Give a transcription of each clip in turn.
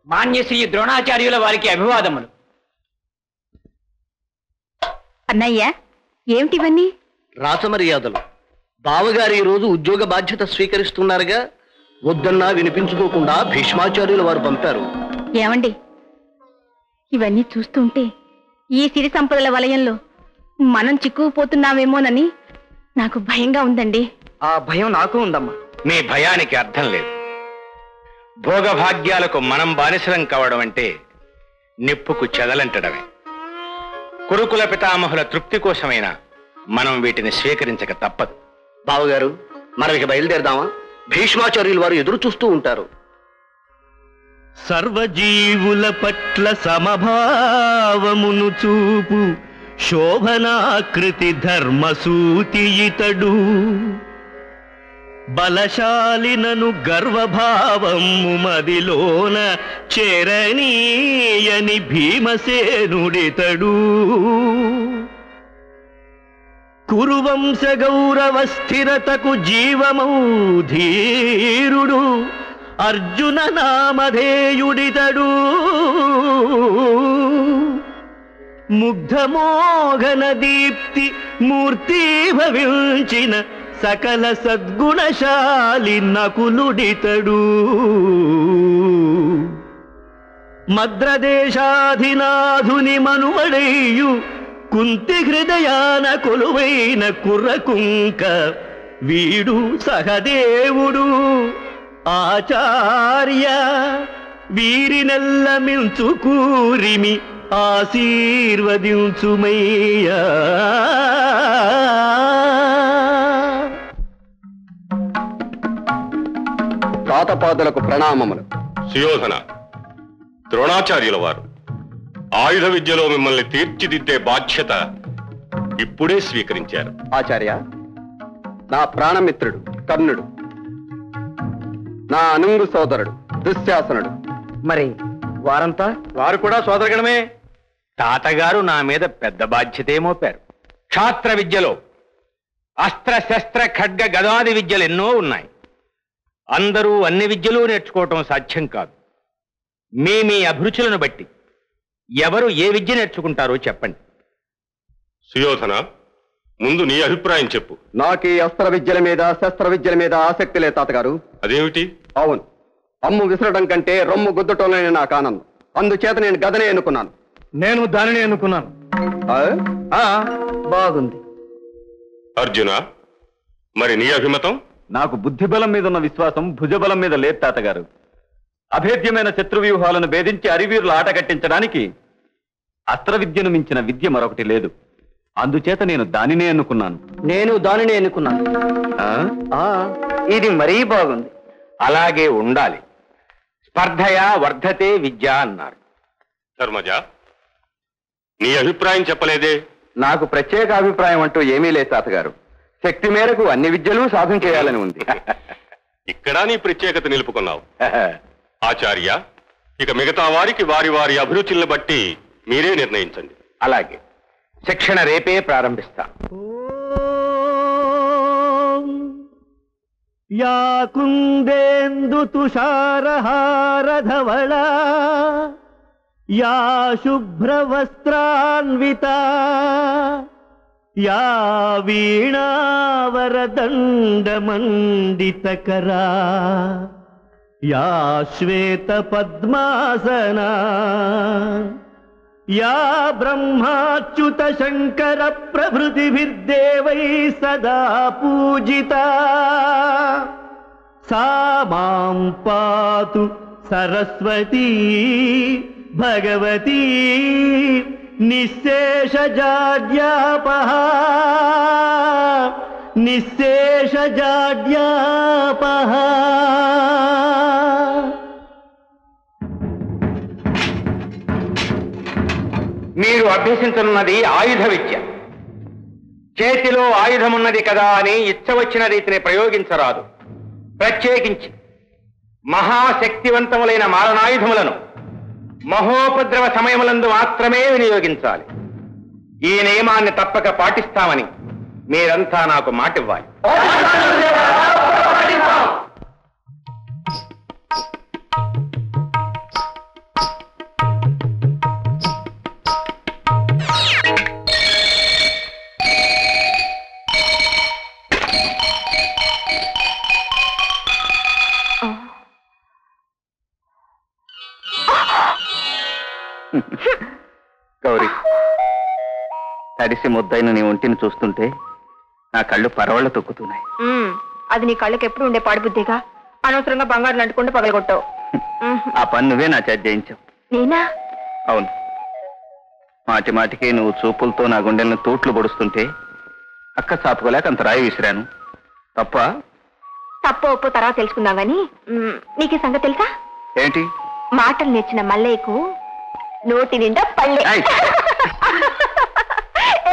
మాన్యశ్రీ ద్రోణాచార్యుల వారికి అభివాదములు. అన్నయ్య, ఏమిటివన్నీ? రాసమర్యాదలు. బావగారు ఈ రోజు ఉద్యోగ బాధ్యత స్వీకరిస్తున్నారుగా, వద్దన్నా వినిపించుకోకుండా భీష్మాచార్యుల వారు పంపారు. ఏమండి, ఇవన్నీ చూస్తుంటే ఈ సిరి సంపదల వలయంలో మనం చిక్కుకుపోతున్నామేమోనని నాకు భయంగా ఉందండి. ఆ భయం నాకు ఉందమ్మా. మీ భయానికి అర్థం లేదు. భోగభాగ్యాలకు మనం బానిసలం కావడం అంటే నిప్పుకు చెదలంటడమే. కురుకుల పితామహుల తృప్తి కోసమైనా మనం వీటిని స్వీకరించక తప్పదు. బావగారు, మనం ఇక బయలుదేరదామా? భీష్మాచార్యుల వారు ఎదురు చూస్తూ ఉంటారు. సర్వజీవుల పట్ల సమభావమును చూపు శోభనాకృతి ధర్మసూతి ఇతడు. బలశాలినను గర్వభావము మదిలోన చేరనీయని భీమసేనుడితడు. కురువంశ గౌరవ స్థిరతకు జీవమౌ ధీరుడు అర్జున నామధేయుడితడు. ముగ్ధమోఘన దీప్తి మూర్తి భవించిన సకల సద్గుణశాలి నకులుడితడు. మద్రదేశాధినాధుని మనుమడయ్యు కుంతి హృదయాన కొలువైన కుర్రకుంక వీడు సహదేవుడు. ఆచార్య వీరినెల్ల మించు కూరిమి ఆశీర్వదించుమయ్యా. తాతపాదులకు ప్రణామములు. సుయోధన, ద్రోణాచార్యుల వారు ఆయుధ విద్యలో మిమ్మల్ని తీర్చిదిద్దే బాధ్యత ఇప్పుడే స్వీకరించారు. ఆచార్య, నా ప్రాణమిత్రుడు కర్ణుడు, నా అనుంగు సోదరుడు దుశ్శాసనుడు. మరి వారంతా? వారు కూడా సోదరగణమే. తాతగారు నా మీద పెద్ద బాధ్యతే మోపారు. క్షాత్ర విద్యలో అస్త్ర శస్త్ర ఖడ్గ గదాది విద్యలు ఎన్నో ఉన్నాయి. అందరూ అన్ని విద్యలు నేర్చుకోవటం సాధ్యం కాదు. మీ మీ అభిరుచులను బట్టి ఎవరు ఏ విద్య నేర్చుకుంటారో చెప్పండి. సుయోధన, ముందు నీ అభిప్రాయం చెప్పు. నాకు ఈ అస్త్ర విద్యల మీద శస్త్ర విద్యల మీద ఆసక్తి లేదు తాతగారు. అదేమిటి? అవును, అమ్ము విసరడం కంటే రొమ్ము గుద్దటంలోనే నాకు ఆనందం. అందుచేత నేను గదనే ఎన్నుకున్నాను. నేను దానిని ఎన్నుకున్నాను. బాగుంది. అర్జున, మరి నీ అభిమతం? నాకు బుద్ధిబలం మీద ఉన్న విశ్వాసం భుజబలం మీద లేదు తాతగారు. అభేద్యమైన శత్రువ్యూహాలను భేదించి అరివీరులు ఆట కట్టించడానికి అస్త్ర విద్యను మించిన విద్య మరొకటి లేదు. అందుచేత నేను దానినే ఎన్నుకున్నాను. నేను దానిని ఎన్నుకున్నాను. ఇది మరీ బాగుంది. అలాగే ఉండాలి. స్పర్ధయా వర్ధతే విద్య అన్నారు. ధర్మజ, నీ అభిప్రాయం చెప్పలేదే? నాకు ప్రత్యేక అభిప్రాయం అంటూ ఏమీ లేదు తాతగారు. శక్తి మేరకు అన్ని విద్యలు సాధన చేయాలని ఉంది. ఇక్కడ నీ ప్రత్యేకత నిలుపుకున్నావు. ఆచార్య, ఇక మిగతా వారికి వారి వారి అభిరుచులను బట్టి మీరే నిర్ణయించండి. అలాగే, శిక్షణ రేపే ప్రారంభిస్తా. యా కుందేందు తుషారహారధవళ యా శుభ్రవస్త్రాన్విత యా వీణావరదండమండితకరా యా శ్వేత పద్మాసనా యా బ్రహ్మాచ్యుత శంకర ప్రభృతిభిర్దేవై సదా పూజితా సా మాం పాతు సరస్వతీ భగవతీ నిశ్శేషజాడ్యాపహ నిశ్శేషజాడ్యాపహ. మీరు అభ్యసించనున్నది ఆయుధ విద్య. చేతిలో ఆయుధమున్నది కదా అని ఇచ్చవచ్చిన రీతిని ప్రయోగించరాదు. ప్రత్యేకించి మహాశక్తివంతములైన మారణాయుధములను మహోపద్రవ సమయములందు మాత్రమే వినియోగించాలి. ఈ నియమాన్ని తప్పక పాటిస్తామని మీరంతా నాకు మాటివ్వాలి. గౌరీ, తడిసి ముద్దైన నీ ఒంటిని చూస్తుంటే నా కళ్ళు పరవళ్ళు తొక్కుతున్నాయి. అది నీ కళ్ళకి ఎప్పుడు ఉండే పాడుబుద్ధిగా అనవసరంగా బంగారు లంటుకుంటూ పగలగొట్టావు. ఆ పని నువ్వే నా చేత చేయించావు. నేనా? అవును. మాటి మాటికి నువ్వు చూపులతో నా గుండెలను తూట్లు పొడుస్తుంటే అక్క చాపుకోలేక అంత రాయి విసిరాను. తప్ప? తప్పో ఒప్పో తర్వాత తెలుసుకుందాం గాని నీకు ఈ సంగతి తెలుసా? ఏంటి? మాటలు నేర్చిన మల్లేకు నోటి నిండా పళ్ళే. ఏయ్!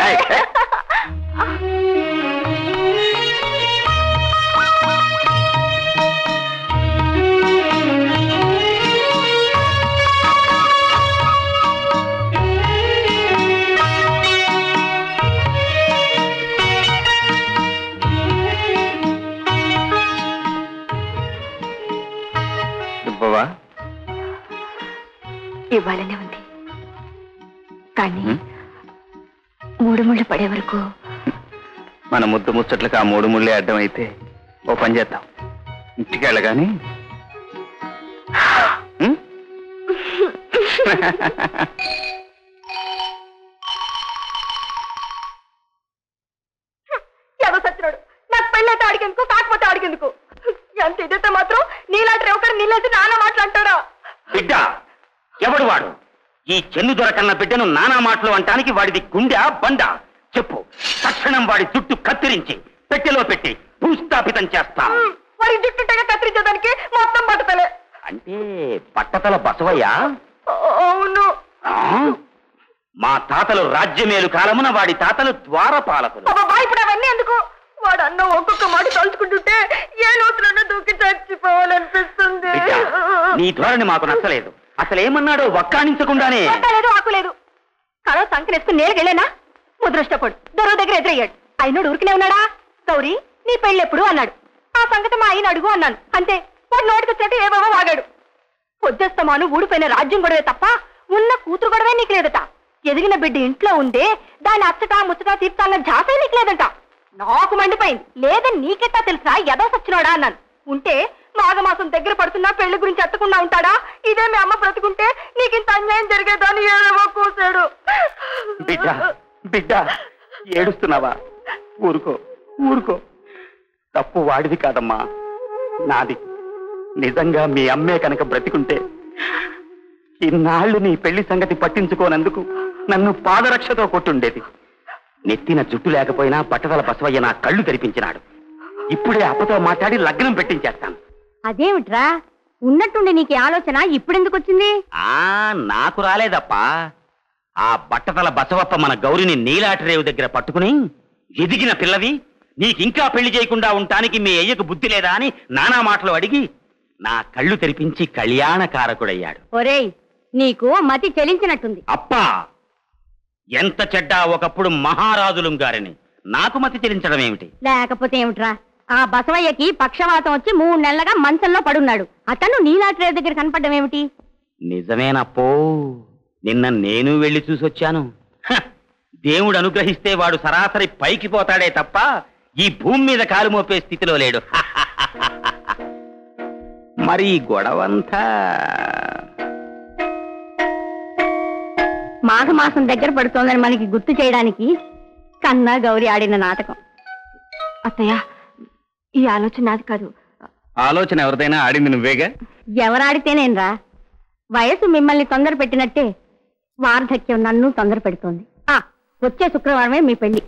ఏయ్! బావా, ఇవ్వాలనే ఉంది కానీ 3 ముళ్ళు పడే వరకు మన ముద్దు ముచ్చట్లకు ఆ 3 ముళ్ళే అడ్డం అయితే ఓ పని చేద్దాం. ఇంటికి వెళ్ళగాని ఎవరు సచ్చినాడు? నాకు పెళ్ళైతే అడిగేందుకు, కాకపోతే అడిగేందుకు? ఎంత ఇదైతే మాత్రం నీలాంటి రేవకరు నీళ్ళేసి నానా మాట్లాంటాడా? బిడ్డ ఎవడు వాడు? ఈ చెన్ను దొరకన్న బిడ్డను నానా మాటలు అంటానికి వాడిది గుండె బండ? చెప్పు. తక్షణం వాడి జుట్టు కత్తిరించి పెట్టెలో పెట్టి భూస్థాపితం చేస్తా. మరి జుట్టు కత్తిరించేదానికి మొత్తం బట్టతలే. అంటే పట్టతల బసవయ్య? అవును. మా తాతలు రాజ్యమేలు కాలమున వాడి తాతలు ద్వారపాలకులు. ఇప్పుడు అవన్నీ ఎందుకు? వాడు అన్న ఒక్కొక్క మాట తలుచుకుంటుంటే ఏ నూతులన్నా దూకి చచ్చిపోవాలనిపిస్తుంది. నీ ధోరణి మాకు నచ్చలేదు. అసలేమన్నాడో వక్కాణించకుండానే. లేదు, ఆకులేదు. కలో సంకనేసుకుని నేలకెళ్ళానా? ముద్రష్టపడు దొరవ దగ్గర ఎదురయ్యాడు. అయినోడు ఊరికినే ఉన్నాడా? గౌరీ, నీ పెళ్ళెప్పుడు అన్నాడు. ఆ సంగతి మా ఆయన అడుగు అన్నాను. అంతే. వాడు నోటికొచ్చినట్టు ఏవేవో వాగాడు. పొద్దుస్తమాను ఊడిపోయిన రాజ్యం గొడవే తప్ప ఉన్న కూతురు గొడవే నీకు లేదట. ఎదిగిన బిడ్డ ఇంట్లో ఉందే దాని అచ్చట ముచ్చట తీర్చాలన్న ఝాసే నీకు లేదంట. నాకు మండిపోయింది. లేదని నీకెట్టా తెలుసా? ఎదో సచ్చినోడా అన్నాను. ఉంటే మాఘమాసం దగ్గర పడుతున్నా పెళ్లి గురించి ఎత్తకుండా ఉంటాడా? ఇదే మీ అమ్మ బ్రతుకుంటే నీకింత అన్యాయం జరిగేదాన్ని ఏవేవో కూసాడు. బిడ్డ బిడ్డ ఏడుస్తున్నావా? ఊరుకో ఊరుకో. తప్పు వాడిది కాదమ్మా, నాది. నిజంగా మీ అమ్మే కనుక బ్రతికుంటే ఇన్నాళ్లు నీ పెళ్లి సంగతి పట్టించుకోనందుకు నన్ను పాదరక్షతో కొట్టుండేది. నెత్తిన జుట్టు లేకపోయినా పట్టదల బసవయ్య నా కళ్ళు తెరిపించినాడు. ఇప్పుడే అప్పతో మాట్లాడి లగ్నం పెట్టించేస్తాను. అదేమిట్రా, ఉన్నట్టుండి నీకు ఆలోచన ఇప్పుడెందుకు వచ్చింది? నాకు రాలేదప్పా. ఆ బట్టతల బసవప్ప మన గౌరిని నీలాటి రేవు దగ్గర పట్టుకుని, ఎదిగిన పిల్లవి నీకింకా పెళ్లి చేయకుండా ఉండటానికి మీ అయ్యకు బుద్ధి లేదా అని నానా మాటలు అడిగి నా కళ్ళు తెరిపించి కళ్యాణకారకుడయ్యాడు. ఒరేయ్, నీకు మతి చెలించినట్టుంది. అప్పా, ఎంత చెడ్డా ఒకప్పుడు మహారాజులం గారిని నాకు మతి చెలించడం ఏమిటి? లేకపోతే ఏమిట్రా, ఆ బసవయ్యకి పక్షవాతం వచ్చి 3 నెలలుగా మంచంలో పడున్నాడు. అతను నీలాటి రేవు దగ్గర కనపడ్డం ఏమిటి? నిజమేనప్పో. నిన్న నేను వెళ్లి చూసొచ్చాను. దేవుడు అనుగ్రహిస్తే వాడు సరాసరి పైకి పోతాడే తప్ప ఈ భూమి మీద కాలు మోపే స్థితిలో లేడు. మరి ఈ గొడవంతా మాఘమాసం దగ్గర పడుతోందని మనకి గుర్తు చేయడానికి కన్నా గౌరి ఆడిన నాటకం. అత్తయ్య, ఈ ఆలోచన నాది కాదు. ఆలోచన ఎవరిదైనా ఆడింది నువ్వేగా. ఎవరాడితేనేనరా? వయసు మిమ్మల్ని తొందర పెట్టినట్టే వార్ధక్యం నన్ను తొందర పెడుతోంది. వచ్చే శుక్రవారమే మీ పెళ్లి.